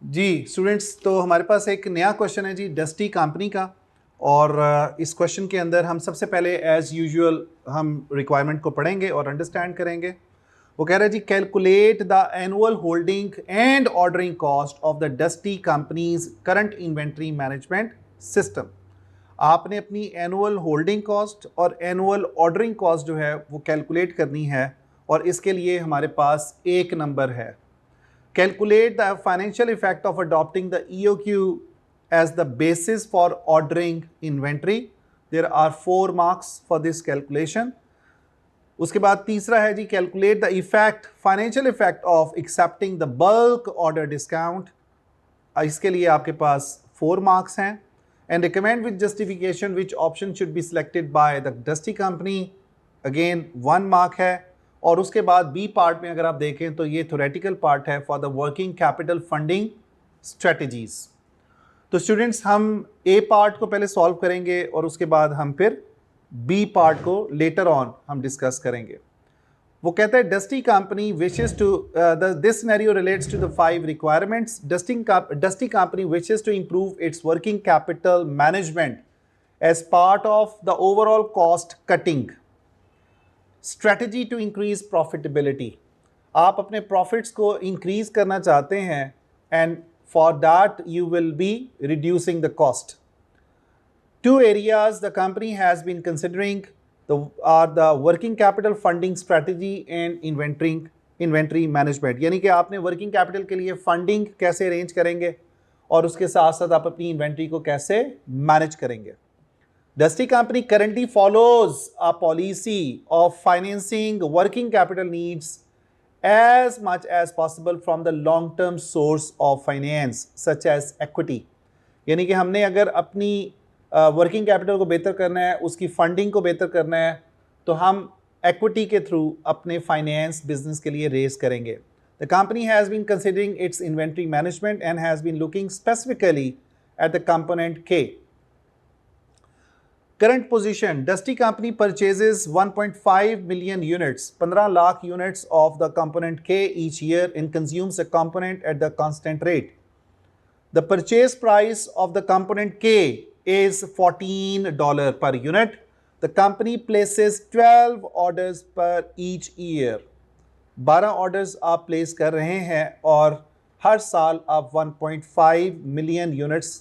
जी students, तो हमारे पास एक नया क्वेश्चन है जी डस्टी कंपनी का। और इस क्वेश्चन के अंदर हम सबसे पहले एज यूजुअल हम रिक्वायरमेंट को पढ़ेंगे और अंडरस्टैंड करेंगे। वो कह रहा है जी calculate the annual holding and ordering cost of the dusty companies current inventory management system. आपने अपनी एनुअल होल्डिंग कॉस्ट और एनुअल ऑर्डरिंग कॉस्ट जो है वो कैलकुलेट करनी है, और इसके लिए हमारे पास एक नंबर है। Calculate the financial effect of adopting the EOQ as the basis for ordering inventory. There are 4 marks for this calculation. उसके बाद तीसरा है जी calculate the effect financial effect of accepting the bulk order discount. इसके लिए आपके पास 4 marks हैं। And recommend with justification which option should be selected by the dusty company, again 1 mark है। और उसके बाद बी पार्ट में अगर आप देखें तो ये थ्योरेटिकल पार्ट है for the working capital funding strategies. तो स्टूडेंट्स हम ए पार्ट को पहले सॉल्व करेंगे और उसके बाद हम फिर बी पार्ट को लेटर ऑन हम डिस्कस करेंगे। वो कहता है Dusty company wishes to this scenario relates to the 5 requirements. Dusty company wishes to improve its working capital management as part of the overall cost cutting strategy to increase profitability. आप अपने profits को increase करना चाहते हैं, and for that you will be reducing the cost. 2 areas the company has been considering are the working capital funding strategy and inventory management। यानी कि आपने working capital के लिए फंडिंग कैसे अरेंज करेंगे और उसके साथ साथ आप अपनी इन्वेंट्री को कैसे मैनेज करेंगे। Dusty company currently follows a policy of financing working capital needs as much as possible from the long-term source of finance such as equity। यानी कि हमने अगर अपनी वर्किंग कैपिटल को बेहतर करना है, उसकी फंडिंग को बेहतर करना है, तो हम एक्विटी के थ्रू अपने फाइनेंस बिजनेस के लिए रेज करेंगे। The company has been considering its inventory management and has been looking specifically at the component के। Current position, Dusty company purchases 1.5 million units, 15 lakh units of the component K each year and consumes a component at the constant rate. The purchase price of the component K is $14 per unit. The company places 12 orders per each year. 12 orders आप place कर रहे हैं और हर साल आप 1.5 million units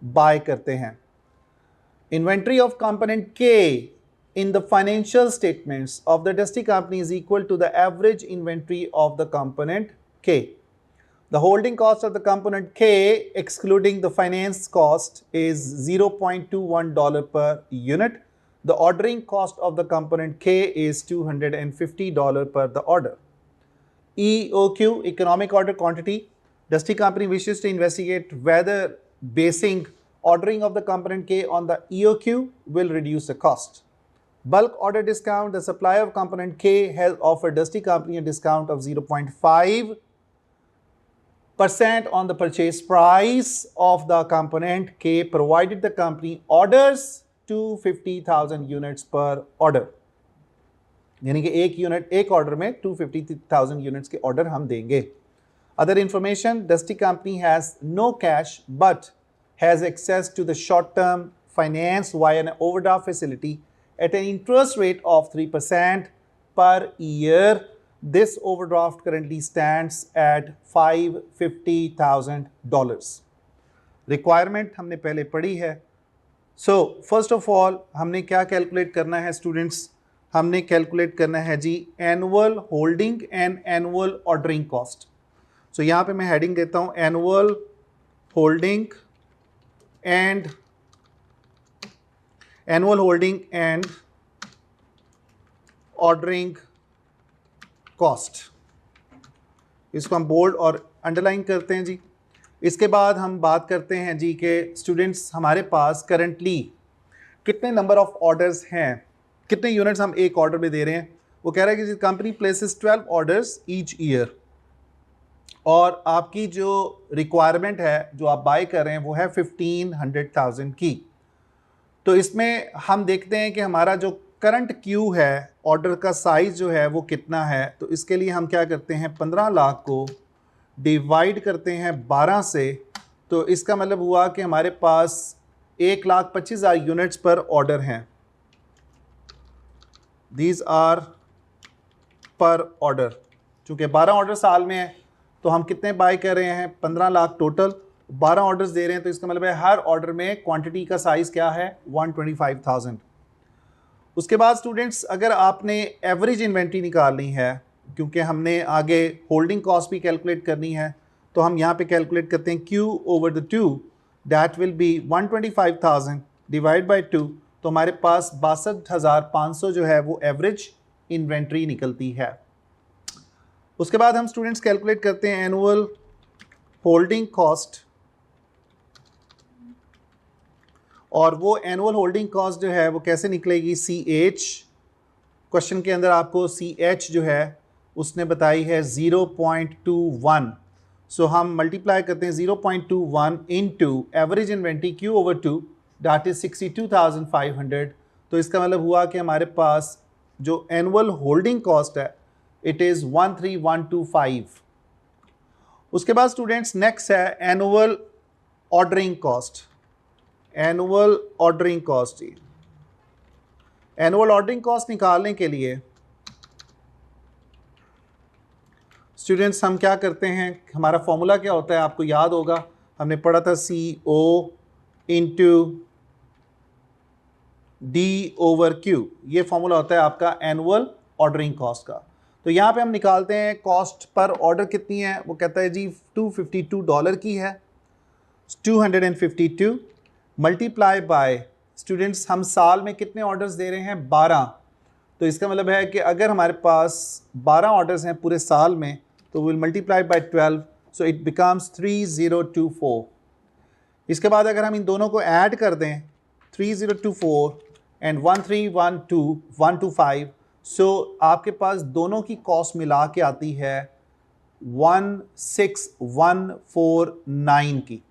bye करते हैं। Inventory of component K in the financial statements of the Dusty company is equal to the average inventory of the component K. The holding cost of the component K, excluding the finance cost, is $0.21 per unit. The ordering cost of the component K is $250 per the order. EOQ, economic order quantity. Dusty company wishes to investigate whether basing ordering of the component K on the EOQ will reduce the cost. Bulk order discount, the supplier of component K has offered Dusty company a discount of 0.5% on the purchase price of the component K provided the company orders 250,000 units per order। यानी कि एक order में 250,000 units के order हम देंगे। Other information, Dusty company has no cash but has access to the short-term finance via an overdraft facility at an interest rate of 3% per year. This overdraft currently stands at $550,000. Requirement हमने पहले पढ़ी है। So first of all हमने क्या calculate करना है students? हमने calculate करना है जी annual holding and annual ordering cost. So यहाँ पे मैं हेडिंग देता हूँ annual holding and annual holding and ordering cost। इसको हम बोल्ड और अंडरलाइन करते हैं जी। इसके बाद हम बात करते हैं जी कि स्टूडेंट्स हमारे पास करंटली कितने नंबर ऑफ ऑर्डर्स हैं, कितने यूनिट्स हम एक ऑर्डर में दे रहे हैं। वो कह रहा है कि company places 12 orders each year, और आपकी जो रिक्वायरमेंट है जो आप बाय कर रहे हैं वो है 1500,000 की। तो इसमें हम देखते हैं कि हमारा जो करंट क्यू है, ऑर्डर का साइज जो है वो कितना है। तो इसके लिए हम क्या करते हैं, 15 लाख को डिवाइड करते हैं 12 से, तो इसका मतलब हुआ कि हमारे पास 1,25,000 यूनिट्स पर ऑर्डर हैं। दीज आर पर ऑर्डर। चूँकि 12 ऑर्डर साल में है तो हम कितने बाय कर रहे हैं, 15 लाख टोटल, 12 ऑर्डर्स दे रहे हैं, तो इसका मतलब है हर ऑर्डर में क्वांटिटी का साइज़ क्या है, 125,000। उसके बाद स्टूडेंट्स अगर आपने एवरेज इन्वेंट्री निकालनी है, क्योंकि हमने आगे होल्डिंग कॉस्ट भी कैलकुलेट करनी है, तो हम यहाँ पे कैलकुलेट करते हैं Q over the 2, that will B 125,000 divide by 2, तो हमारे पास 62,500 जो है वो एवरेज इन्वेंट्री निकलती है। उसके बाद हम स्टूडेंट्स कैलकुलेट करते हैं एनुअल होल्डिंग कॉस्ट, और वो एनुअल होल्डिंग कॉस्ट जो है वो कैसे निकलेगी, CH, क्वेश्चन के अंदर आपको CH जो है उसने बताई है 0.21, सो हम मल्टीप्लाई करते हैं 0.21 into average inventory Q over 2, that is 62,500, तो इसका मतलब हुआ कि हमारे पास जो एनुअल होल्डिंग कॉस्ट है इट इज़ 13,125। उसके बाद स्टूडेंट्स नेक्स्ट है annual ordering cost. Annual ordering cost जी, एनुअल ऑर्डरिंग कॉस्ट निकालने के लिए स्टूडेंट्स हम क्या करते हैं, हमारा फॉर्मूला क्या होता है आपको याद होगा, हमने पढ़ा था CO into D over Q, ये फॉर्मूला होता है आपका एनुअल ऑर्डरिंग कॉस्ट का। तो यहाँ पे हम निकालते हैं कॉस्ट पर ऑर्डर कितनी है, वो कहता है जी $252 की है, 252 मल्टीप्लाई बाय स्टूडेंट्स हम साल में कितने ऑर्डर्स दे रहे हैं, 12, तो इसका मतलब है कि अगर हमारे पास 12 ऑर्डर्स हैं पूरे साल में तो will multiply by 12, so it becomes 3024। इसके बाद अगर हम इन दोनों को ऐड कर दें 3024 एंड 13,125, सो आपके पास दोनों की कॉस्ट मिला के आती है 16,149 की।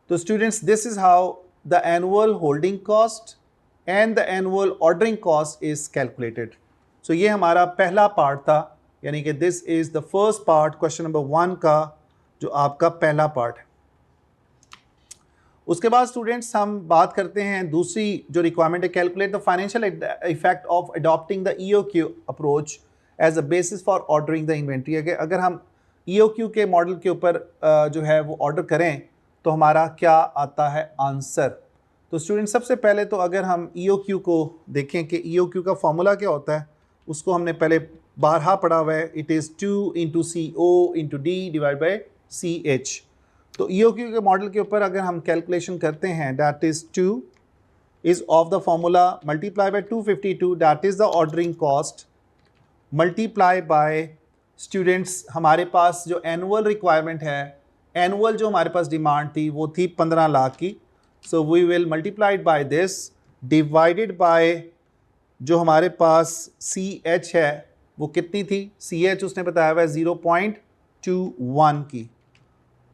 तो students this is how the annual holding cost and the annual ordering cost is calculated. So ये हमारा पहला पार्ट था, यानी कि this is the first part question number 1 का जो आपका पहला पार्ट है। उसके बाद स्टूडेंट्स हम बात करते हैं दूसरी जो रिक्वायरमेंट है, calculate the financial effect of adopting the EOQ approach as a basis for ordering the inventory. अगर हम EOQ के मॉडल के ऊपर जो है वो ऑर्डर करें तो हमारा क्या आता है आंसर। तो स्टूडेंट सबसे पहले तो अगर हम EOQ को देखें कि EOQ का फॉर्मूला क्या होता है, उसको हमने पहले बारहा पढ़ा हुआ है, it is 2 into CO into D divide by CH। तो EOQ के मॉडल के ऊपर अगर हम कैलकुलेशन करते हैं, that is 2 is of the formula multiply by 252, that is the ordering cost, multiply by students हमारे पास जो एनुअल रिक्वायरमेंट है, एनुअल जो हमारे पास डिमांड थी वो थी 15 लाख की, so we will multiplied by this divided by जो हमारे पास CH है वो कितनी थी, CH उसने बताया हुआ है 0.21 की,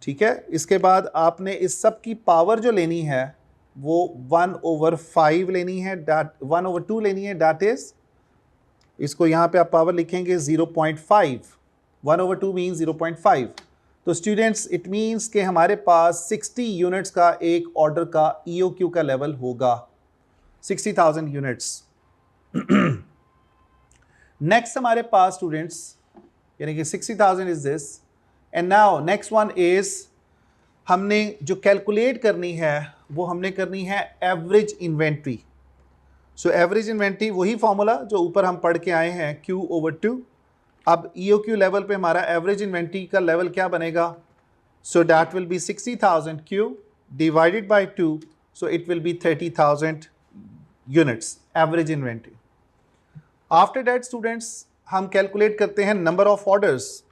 ठीक है। इसके बाद आपने इस सब की पावर जो लेनी है वो 1/5 लेनी है, 1/2 लेनी है, दैट इज इसको यहाँ पे आप पावर लिखेंगे 0.5, 1/2 मीन्स 0.5। तो स्टूडेंट्स इट मीन्स कि हमारे पास 60 यूनिट्स का एक ऑर्डर का EOQ का लेवल होगा, 60,000 यूनिट्स। नेक्स्ट हमारे पास स्टूडेंट्स यानी कि 60,000 is this, and now next one is हमने जो कैलकुलेट करनी है वो हमने करनी है average inventory. So average inventory वही फॉर्मूला जो ऊपर हम पढ़ के आए हैं Q ओवर 2। अब EOQ लेवल पे हमारा एवरेज इन्वेंट्री का लेवल क्या बनेगा, सो that will B 60,000 Q divided by 2, so it will B 30,000 units average inventory. After that students हम कैलकुलेट करते हैं number of orders.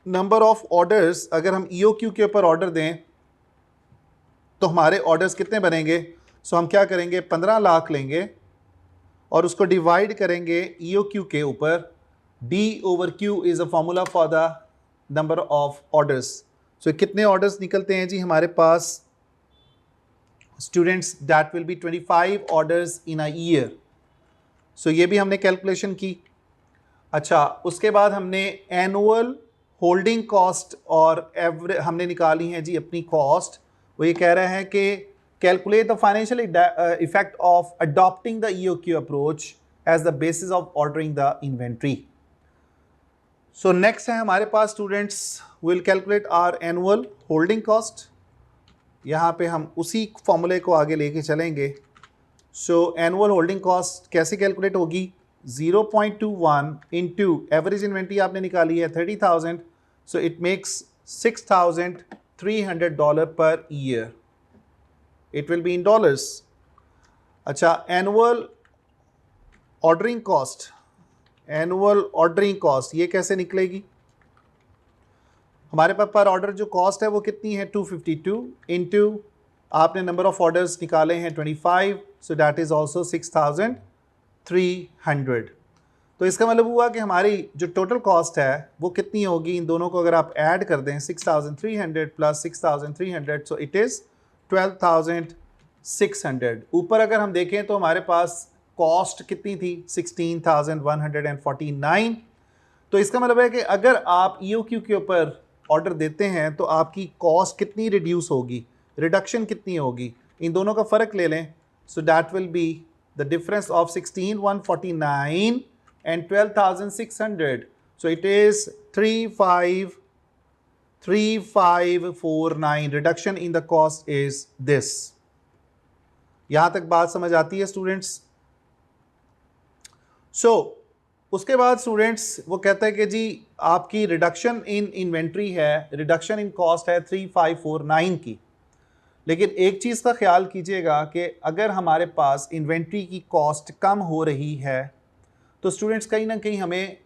Number of orders अगर हम EOQ के ऊपर ऑर्डर दें तो हमारे ऑर्डर्स कितने बनेंगे, सो हम क्या करेंगे 15 लाख लेंगे और उसको डिवाइड करेंगे EOQ के ऊपर, D over Q is a formula for the number of orders. So कितने ऑर्डर्स निकलते हैं जी हमारे पास students, that will be 25 orders in a year. So ये भी हमने कैलकुलेशन की। अच्छा उसके बाद हमने एनुअल होल्डिंग कॉस्ट और एवरेज हमने निकाली है जी अपनी कॉस्ट। वो ये कह रहे हैं कि calculate the financial effect of adopting the EOQ approach as the basis of ordering the inventory. So next है हमारे पास students, will calculate our annual holding cost. यहाँ पे हम उसी फॉर्मूले को आगे लेके चलेंगे। सो एनुअल होल्डिंग कॉस्ट कैसे कैलकुलेट होगी, 0.21 इंटू एवरेज इन्वेंट्री आपने निकाली है 30,000, so it makes $6,300 per year, it will be in dollars. अच्छा, annual ordering cost, annual ordering cost ये कैसे निकलेगी, हमारे पास पर ऑर्डर जो कॉस्ट है वो कितनी है 252 इंटू आपने नंबर ऑफ ऑर्डर्स निकाले हैं 25, सो दैट इज ऑल्सो 6,300। तो इसका मतलब हुआ कि हमारी जो टोटल कॉस्ट है वो कितनी होगी, इन दोनों को अगर आप ऐड कर दें 6,300 प्लस 6,300, सो इट इज़ 12,600। ऊपर अगर हम देखें तो हमारे पास कॉस्ट कितनी थी 16,149। तो इसका मतलब है कि अगर आप ईओक्यू के ऊपर ऑर्डर देते हैं तो आपकी कॉस्ट कितनी रिड्यूस होगी, रिडक्शन कितनी होगी, इन दोनों का फ़र्क ले लें। सो that will be the difference of 16,149 and 12,600. So it is 3549. Reduction in the cost is this. यहां तक बात समझ आती है स्टूडेंट्स। सो उसके बाद स्टूडेंट्स वो कहता है कि जी आपकी रिडक्शन इन इन्वेंट्री है, रिडक्शन इन कॉस्ट है 3549 की। लेकिन एक चीज़ का ख्याल कीजिएगा कि अगर हमारे पास इन्वेंट्री की कॉस्ट कम हो रही है तो स्टूडेंट्स कहीं ना कहीं हमें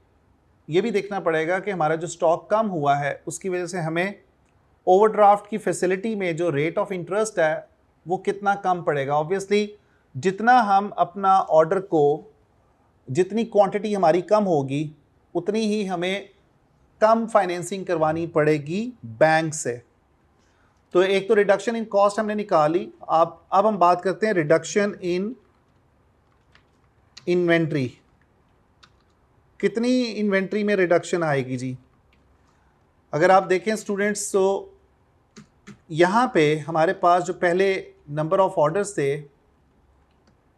ये भी देखना पड़ेगा कि हमारा जो स्टॉक कम हुआ है उसकी वजह से हमें ओवरड्राफ्ट की फैसिलिटी में जो रेट ऑफ इंटरेस्ट है वो कितना कम पड़ेगा। ऑब्वियसली जितना हम अपना ऑर्डर को, जितनी क्वांटिटी हमारी कम होगी उतनी ही हमें कम फाइनेंसिंग करवानी पड़ेगी बैंक से। तो एक तो रिडक्शन इन कॉस्ट हमने निकाली। अब हम बात करते हैं रिडक्शन इन इन्वेंट्री। कितनी इन्वेंट्री में रिडक्शन आएगी जी, अगर आप देखें स्टूडेंट्स तो यहाँ पे हमारे पास जो पहले नंबर ऑफ ऑर्डर्स थे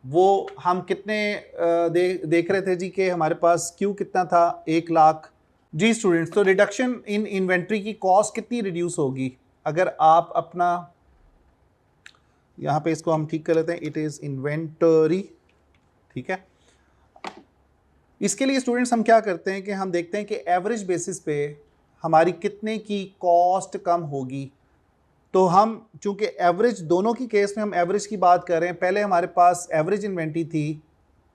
वो हम कितने देख रहे थे जी कि हमारे पास क्यू कितना था 1 लाख जी स्टूडेंट्स। तो रिडक्शन इन इन्वेंट्री की कॉस्ट कितनी रिड्यूस होगी अगर आप अपना, यहाँ पे इसको हम ठीक कर लेते हैं, इट इज़ इन्वेंटरी, ठीक है। इसके लिए स्टूडेंट्स हम क्या करते हैं कि हम देखते हैं कि एवरेज बेसिस पे हमारी कितने की कॉस्ट कम होगी। तो हम चूंकि एवरेज, दोनों की केस में हम एवरेज की बात कर रहे हैं, पहले हमारे पास एवरेज इन्वेंट्री थी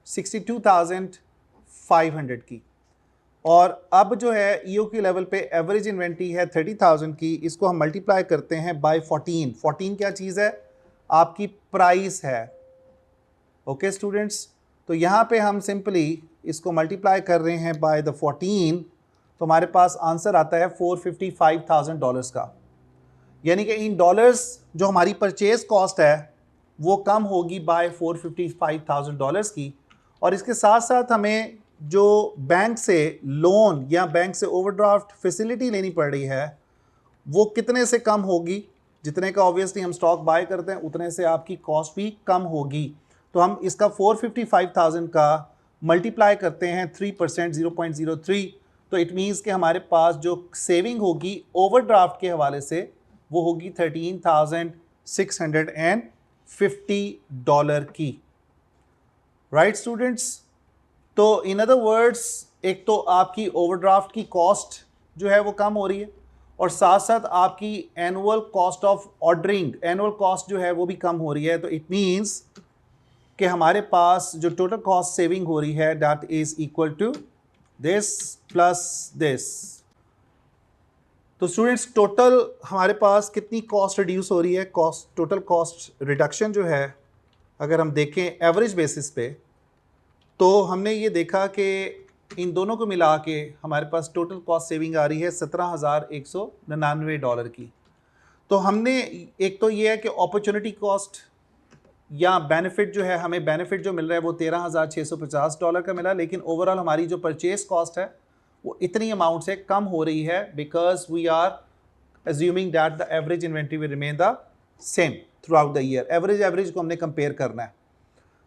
62,500 की और अब जो है ईओ की लेवल पे एवरेज इन्वेंट्री है 30,000 की। इसको हम मल्टीप्लाई करते हैं बाय 14। 14 क्या चीज़ है, आपकी प्राइस है। ओके स्टूडेंट्स, तो यहाँ पे हम सिंपली इसको मल्टीप्लाई कर रहे हैं बाय द 14, तो हमारे पास आंसर आता है $455,000 का। यानी कि इन डॉलर्स जो हमारी परचेज कॉस्ट है वो कम होगी बाय $455,000 की। और इसके साथ साथ हमें जो बैंक से लोन या बैंक से ओवरड्राफ्ट फैसिलिटी लेनी पड़ रही है वो कितने से कम होगी, जितने का ऑब्वियसली हम स्टॉक बाय करते हैं उतने से आपकी कॉस्ट भी कम होगी। तो हम इसका 455,000 का मल्टीप्लाई करते हैं 3%, 0.03, तो इट मीन्स कि हमारे पास जो सेविंग होगी ओवरड्राफ्ट के हवाले से वो होगी $13,650 की। राइट स्टूडेंट्स, तो इन अदर वर्ड्स एक तो आपकी ओवरड्राफ्ट की कॉस्ट जो है वो कम हो रही है और साथ साथ आपकी annual cost of ordering, annual cost जो है वो भी कम हो रही है। तो इट मीन्स कि हमारे पास जो टोटल कॉस्ट सेविंग हो रही है that is equal to this plus this. तो स्टूडेंट्स टोटल हमारे पास कितनी कॉस्ट रिड्यूस हो रही है, कॉस्ट, टोटल कॉस्ट रिडक्शन जो है अगर हम देखें एवरेज बेसिस पे तो हमने ये देखा कि इन दोनों को मिला के हमारे पास टोटल कॉस्ट सेविंग आ रही है $17,199 की। तो हमने एक तो ये है कि अपॉर्चुनिटी कॉस्ट या बेनिफिट जो है, हमें बेनिफिट जो मिल रहा है वो $13,650 का मिला, लेकिन ओवरऑल हमारी जो परचेज कॉस्ट है वो इतनी अमाउंट से कम हो रही है because we are assuming that the average inventory will remain the same throughout the year. Average को हमने कंपेयर करना है.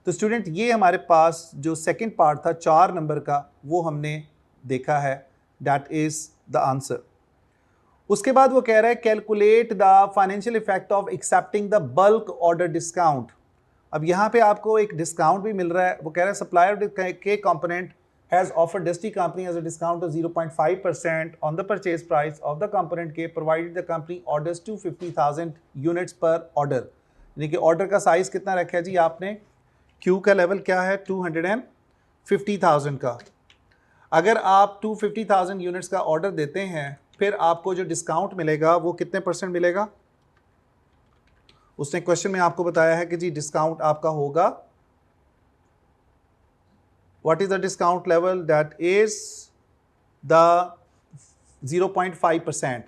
तो स्टूडेंट ये हमारे पास जो सेकंड पार्ट था 4 नंबर का वो हमने देखा है, दैट इज द आंसर. उसके बाद वो कह रहा है calculate the financial effect of accepting the bulk order discount. अब यहाँ पे आपको एक डिस्काउंट भी मिल रहा है. वो कह रहा है सप्लायर के component has offered Dusty Company as a discount of 0.5% on the purchase price of the component K provided the company orders 250,000 units per order. यानी कि ऑर्डर का साइज कितना रखा है जी आपने, Q का लेवल क्या है 250,000 का. अगर आप 250,000 यूनिट्स का ऑर्डर देते हैं फिर आपको जो डिस्काउंट मिलेगा वो कितने परसेंट मिलेगा. उसने क्वेश्चन में आपको बताया है कि जी डिस्काउंट आपका होगा, what is the discount level, that is the 0.5%.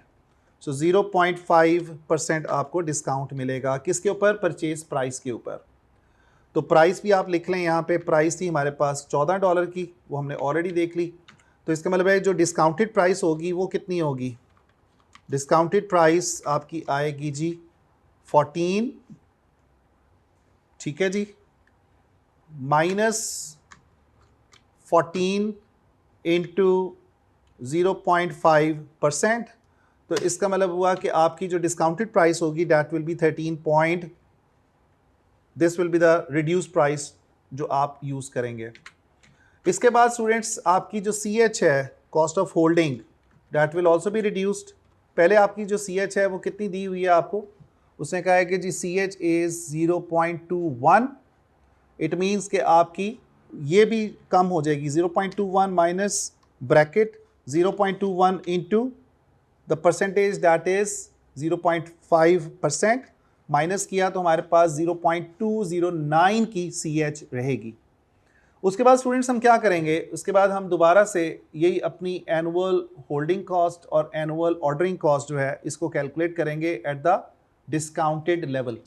so 0.5% आपको डिस्काउंट मिलेगा किसके ऊपर, परचेज प्राइस के ऊपर. तो प्राइस भी आप लिख लें, यहाँ पे प्राइस थी हमारे पास $14 की, वो हमने ऑलरेडी देख ली. तो इसका मतलब है जो डिस्काउंटेड प्राइस होगी वो कितनी होगी, डिस्काउंटेड प्राइस आपकी आएगी जी 14, ठीक है जी, माइनस 14 इंटू 0.5%. तो इसका मतलब हुआ कि आपकी जो डिस्काउंटेड प्राइस होगी that will B 13 this will be the reduce price जो आप यूज़ करेंगे. इसके बाद स्टूडेंट्स आपकी जो CH है, cost of holding, that will also be reduced. पहले आपकी जो CH है वो कितनी दी हुई है आपको, उसने कहा है कि जी CH इज़ 0.21. इट मीन्स कि आपकी ये भी कम हो जाएगी, 0.21 minus bracket 0.21 into the percentage that is 0.5%, minus किया तो हमारे पास 0.209 की CH रहेगी. उसके बाद स्टूडेंट्स हम क्या करेंगे, उसके बाद हम दोबारा से यही अपनी एनुअल होल्डिंग कॉस्ट और एनुअल ऑर्डरिंग कॉस्ट जो है इसको कैलकुलेट करेंगे एट द डिस्काउंटेड लेवल.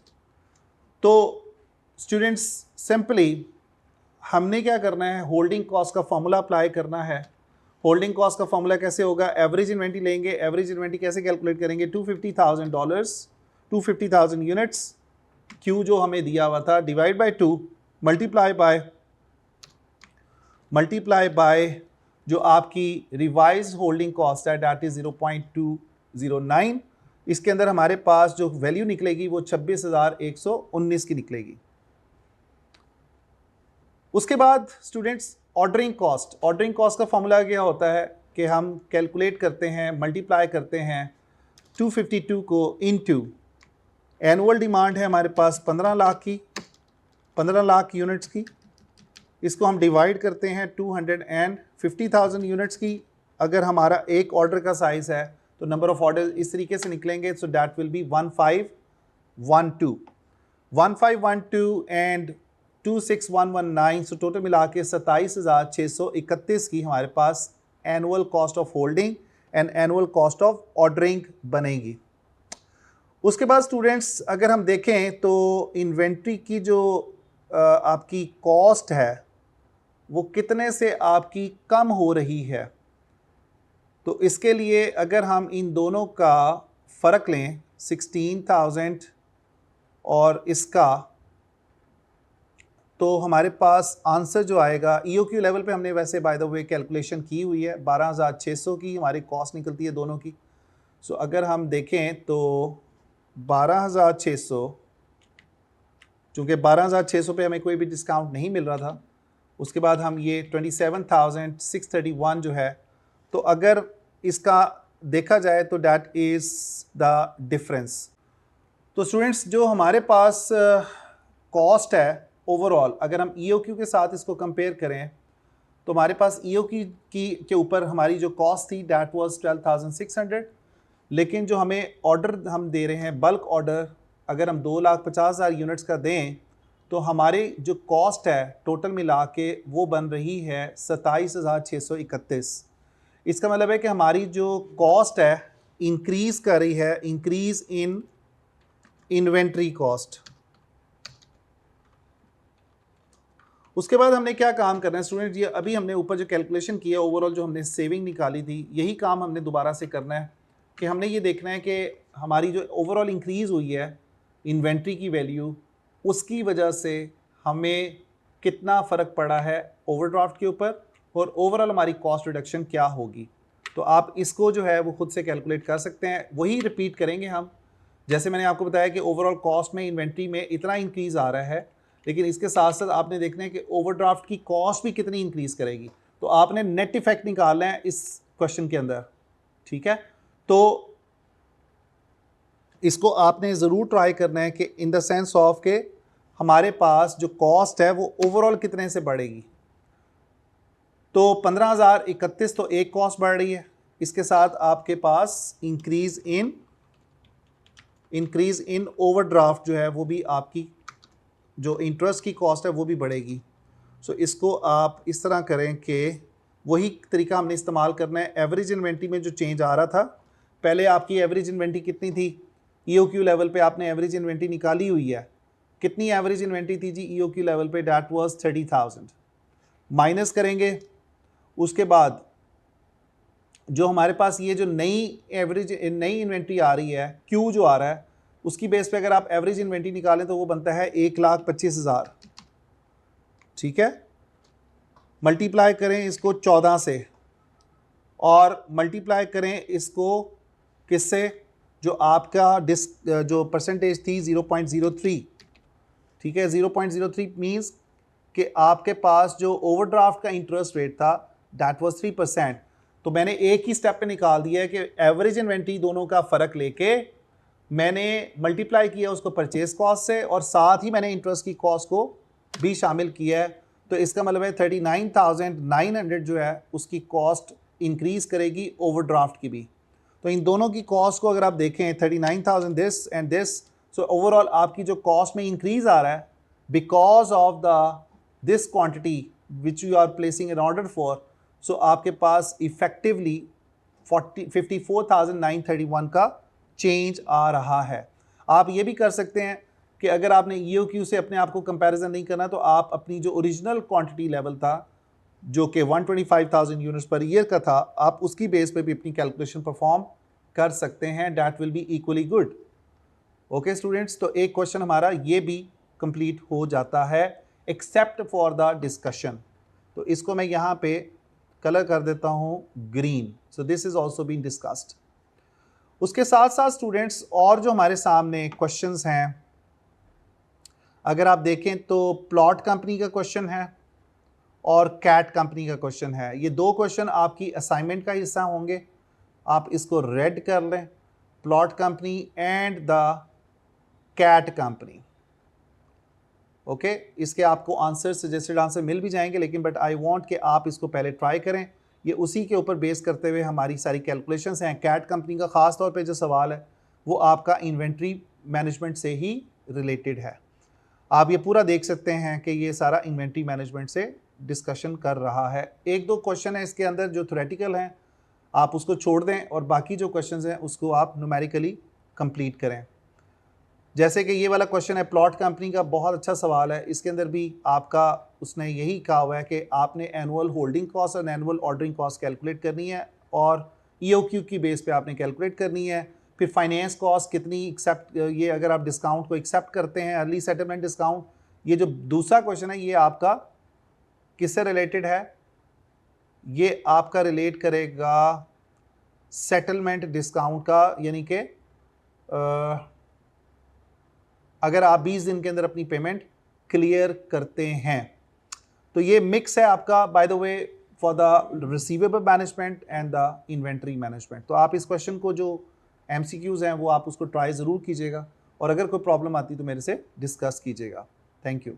तो स्टूडेंट्स सिंपली हमने क्या करना है, होल्डिंग कॉस्ट का फॉर्मूला अप्लाई करना है. होल्डिंग कॉस्ट का फॉर्मूला कैसे होगा, एवरेज इन्वेंट्री लेंगे. एवरेज इन्वेंट्री कैसे कैलकुलेट करेंगे, $250,000 250,000 यूनिट्स, Q जो हमें दिया हुआ था डिवाइड बाय 2 मल्टीप्लाई बाय जो आपकी रिवाइज होल्डिंग कॉस्ट है दैट इज 0.209. इसके अंदर हमारे पास जो वैल्यू निकलेगी वो 26,119 की निकलेगी. उसके बाद स्टूडेंट्स ऑर्डरिंग कॉस्ट का फॉर्मूला क्या होता है कि हम कैलकुलेट करते हैं, मल्टीप्लाई करते हैं 252 को इनटू एनुअल डिमांड है हमारे पास 15 लाख की, 15 लाख यूनिट्स की. इसको हम डिवाइड करते हैं 250,000 यूनिट्स की. अगर हमारा एक ऑर्डर का साइज़ है तो नंबर ऑफ ऑर्डर इस तरीके से निकलेंगे. So that will be 1512 and 26,119. So total मिला के 27,631 की हमारे पास annual cost of holding and annual cost of ordering बनेगी. उसके बाद स्टूडेंट्स अगर हम देखें तो इन्वेंट्री की जो आपकी कॉस्ट है वो कितने से आपकी कम हो रही है. तो इसके लिए अगर हम इन दोनों का फ़र्क लें 16,000 और इसका, तो हमारे पास आंसर जो आएगा EOQ लेवल पे हमने वैसे बाय द वे कैलकुलेशन की हुई है, 12,600 की हमारी कॉस्ट निकलती है दोनों की. सो अगर हम देखें तो 12,600, चूँकि 12,600 पे हमें कोई भी डिस्काउंट नहीं मिल रहा था. उसके बाद हम ये 27,631 जो है, तो अगर इसका देखा जाए तो दैट इज़ द डिफरेंस. तो स्टूडेंट्स जो हमारे पास कॉस्ट है ओवरऑल, अगर हम EOQ के साथ इसको कंपेयर करें तो हमारे पास EOQ के ऊपर हमारी जो कॉस्ट थी दैट वाज 12,600. लेकिन जो हमें ऑर्डर हम दे रहे हैं बल्क ऑर्डर, अगर हम 2,50,000 यूनिट्स का दें तो हमारी जो कॉस्ट है टोटल मिला के वो बन रही है 27,631. इसका मतलब है कि हमारी जो कॉस्ट है इंक्रीज़ कर रही है, इंक्रीज़ इन इन्वेंट्री कॉस्ट. उसके बाद हमने क्या काम करना है स्टूडेंट, ये अभी हमने ऊपर जो कैलकुलेशन किया ओवरऑल जो हमने सेविंग निकाली थी, यही काम हमने दोबारा से करना है कि हमने ये देखना है कि हमारी जो ओवरऑल इंक्रीज़ हुई है इन्वेंट्री की वैल्यू, उसकी वजह से हमें कितना फ़र्क पड़ा है ओवरड्राफ्ट के ऊपर और ओवरऑल हमारी कॉस्ट रिडक्शन क्या होगी। तो आप इसको जो है वो खुद से कैलकुलेट कर सकते हैं, वही रिपीट करेंगे हम। जैसे मैंने आपको बताया कि ओवरऑल कॉस्ट में इन्वेंट्री में इतना इंक्रीज़ आ रहा है, लेकिन इसके साथ साथ आपने देखना है कि ओवरड्राफ्ट की कॉस्ट भी कितनी इंक्रीज़ करेगी। तो आपने नेट इफेक्ट निकालना है इस क्वेश्चन के अंदर, ठीक है। तो इसको आपने ज़रूर ट्राई करना है कि इन द सेंस ऑफ के हमारे पास जो कॉस्ट है वो ओवरऑल कितने से बढ़ेगी। तो 15,031 तो एक कॉस्ट बढ़ रही है, इसके साथ आपके पास इंक्रीज इन ओवरड्राफ्ट जो है वो भी आपकी जो इंटरेस्ट की कॉस्ट है वो भी बढ़ेगी। सो इसको आप इस तरह करें कि वही तरीका हमने इस्तेमाल करना है। एवरेज इन्वेंट्री में जो चेंज आ रहा था, पहले आपकी एवरेज इन्वेंट्री कितनी थी, ईओक्यू लेवल पे आपने एवरेज इन्वेंट्री निकाली हुई है। कितनी एवरेज इन्वेंट्री थी जी ईओक्यू लेवल पे, डैट वाज 30,000। माइनस करेंगे, उसके बाद जो हमारे पास ये जो नई इन्वेंट्री आ रही है, क्यू जो आ रहा है, उसकी बेस पे अगर आप एवरेज इन्वेंट्री निकालें तो वो बनता है 1,25,000, ठीक है। मल्टीप्लाई करें इसको 14 से और मल्टीप्लाई करें इसको किससे, जो आपका जो परसेंटेज थी 0.03, ठीक है। 0.03 मीन्स कि आपके पास जो ओवरड्राफ्ट का इंटरेस्ट रेट था दैट वाज 3%। तो मैंने एक ही स्टेप पे निकाल दिया है कि एवरेज इन्वेंट्री दोनों का फ़र्क लेके मैंने मल्टीप्लाई किया उसको परचेज कॉस्ट से और साथ ही मैंने इंटरेस्ट की कॉस्ट को भी शामिल किया है। तो इसका मतलब है 39,900 जो है उसकी कॉस्ट इंक्रीज़ करेगी ओवरड्राफ्ट की भी। तो इन दोनों की कॉस्ट को अगर आप देखें 39,000 this and this, so overall आपकी जो कॉस्ट में इंक्रीज़ आ रहा है because of this quantity which you are placing an order for, so आपके पास इफेक्टिवली 54,931 का चेंज आ रहा है। आप ये भी कर सकते हैं कि अगर आपने ईओक्यू से अपने आप को कंपैरिजन नहीं करना तो आप अपनी जो ओरिजिनल क्वांटिटी लेवल था जो कि 125,000 यूनिट्स पर ईयर का था, आप उसकी बेस पे भी अपनी कैलकुलेशन परफॉर्म कर सकते हैं। That will be equally good. Okay students, तो एक क्वेश्चन हमारा ये भी कंप्लीट हो जाता है एक्सेप्ट फॉर द डिस्कशन। तो इसको मैं यहाँ पे कलर कर देता हूँ green. So this is also been discussed. उसके साथ साथ स्टूडेंट्स और जो हमारे सामने क्वेश्चंस हैं, अगर आप देखें तो प्लॉट कंपनी का क्वेश्चन है और कैट कंपनी का क्वेश्चन है। ये दो क्वेश्चन आपकी असाइनमेंट का हिस्सा होंगे, आप इसको रेड कर लें, plot company and the cat company. Okay, इसके आपको आंसर सजेस्टेड आंसर मिल भी जाएंगे, लेकिन बट आई वांट कि आप इसको पहले ट्राई करें। ये उसी के ऊपर बेस करते हुए हमारी सारी कैलकुलेशंस हैं। कैट कंपनी का ख़ास तौर पे जो सवाल है वो आपका इन्वेंट्री मैनेजमेंट से ही रिलेटेड है। आप ये पूरा देख सकते हैं कि ये सारा इन्वेंट्री मैनेजमेंट से डिस्कशन कर रहा है। एक दो क्वेश्चन है इसके अंदर जो थ्योरेटिकल हैं, आप उसको छोड़ दें और बाकी जो क्वेश्चंस हैं उसको आप न्यूमेरिकली कंप्लीट करें। जैसे कि ये वाला क्वेश्चन है प्लॉट कंपनी का, बहुत अच्छा सवाल है। इसके अंदर भी आपका उसने यही कहा हुआ है कि आपने एनुअल होल्डिंग कॉस्ट और एनुअल ऑर्डरिंग कॉस्ट कैलकुलेट करनी है और ईओक्यू की बेस पे आपने कैलकुलेट करनी है। फिर फाइनेंस कॉस्ट कितनी एक्सेप्ट, ये अगर आप डिस्काउंट को एक्सेप्ट करते हैं, अर्ली सेटलमेंट डिस्काउंट। ये जो दूसरा क्वेश्चन है ये आपका किससे रिलेटेड है, ये आपका रिलेट करेगा सेटलमेंट डिस्काउंट का, यानी कि अगर आप 20 दिन के अंदर अपनी पेमेंट क्लियर करते हैं। तो ये मिक्स है आपका by the way for the receivable management and the inventory management. तो आप इस क्वेश्चन को जो MCQs हैं वो आप उसको ट्राई ज़रूर कीजिएगा और अगर कोई प्रॉब्लम आती तो मेरे से डिस्कस कीजिएगा। Thank you.